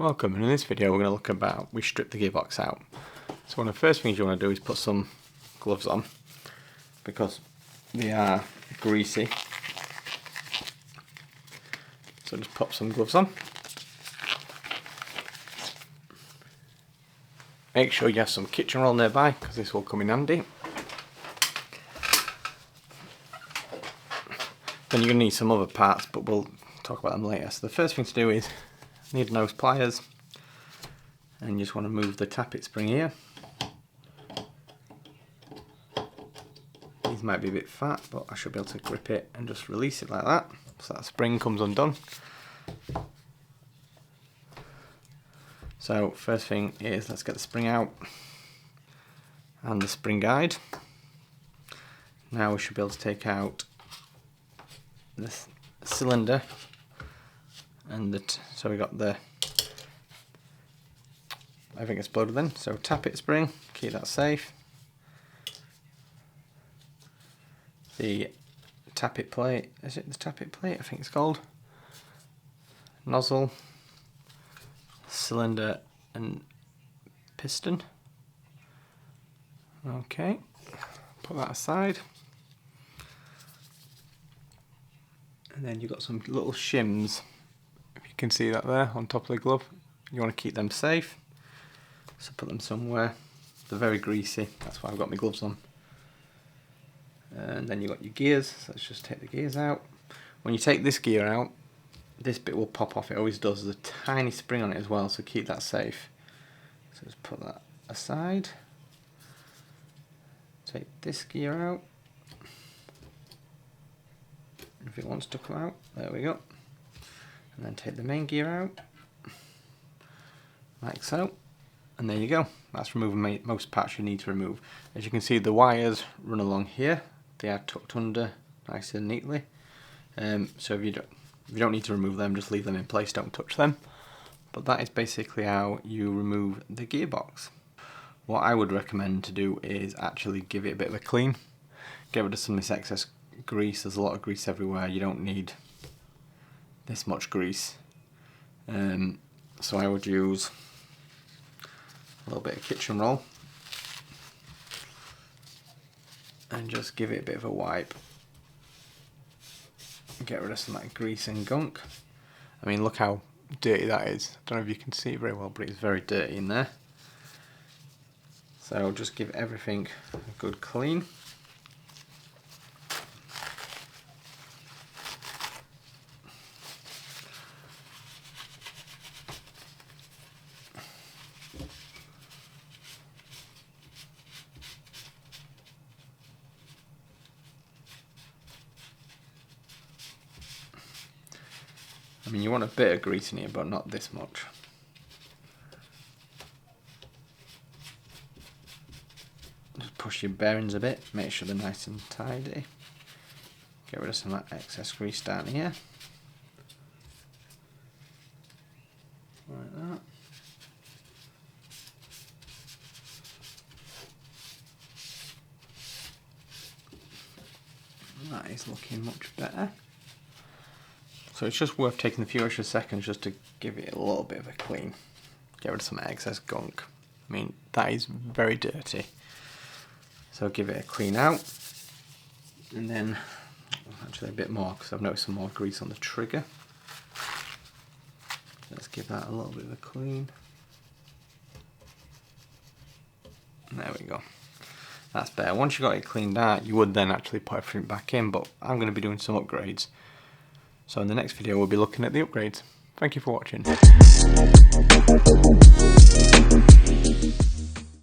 Welcome, and in this video we're going to look about we strip the gearbox out. So one of the first things you want to do is put some gloves on because they are greasy. So just pop some gloves on. Make sure you have some kitchen roll nearby because this will come in handy. Then you're going to need some other parts, but we'll talk about them later. So the first thing to do is need nose pliers, and you just want to move the tappet spring here. These might be a bit fat, but I should be able to grip it and just release it like that, so that spring comes undone. So first thing is, let's get the spring out and the spring guide. Now we should be able to take out this cylinder and so we got the everything exploded then. So tappet spring, keep that safe. The tappet plate, is it the tappet plate? I think it's called. Nozzle, cylinder and piston. Okay, put that aside. And then you've got some little shims, if you can see that there on top of the glove. You want to keep them safe, so put them somewhere. They're very greasy, that's why I've got my gloves on. And then you've got your gears, so let's just take the gears out. When you take this gear out, this bit will pop off, it always does. There's a tiny spring on it as well, so keep that safe. So just put that aside. Take this gear out. If it wants to come out, there we go. And then take the main gear out, like so. And there you go. That's removing most parts you need to remove. As you can see, the wires run along here. They are tucked under nice and neatly. So if you don't need to remove them, just leave them in place, don't touch them. But that is basically how you remove the gearbox. What I would recommend to do is actually give it a bit of a clean. Get rid of some of this excess grease. There's a lot of grease everywhere. You don't need this much grease. So I would use a little bit of kitchen roll and just give it a bit of a wipe. Get rid of some of that grease and gunk. I mean, look how dirty that is. I don't know if you can see it very well, but it's very dirty in there. So just give everything a good clean. I mean, you want a bit of grease in here, but not this much. Just push your bearings a bit, make sure they're nice and tidy. Get rid of some of that excess grease down here. Like that. That is looking much better. So it's just worth taking a few extra seconds just to give it a little bit of a clean. Get rid of some excess gunk. I mean, that is very dirty. So give it a clean out. And then, actually a bit more, because I've noticed some more grease on the trigger. Let's give that a little bit of a clean. There we go. That's better. Once you got it cleaned out, you would then actually put everything back in, but I'm going to be doing some upgrades. So in the next video we'll be looking at the upgrades. Thank you for watching.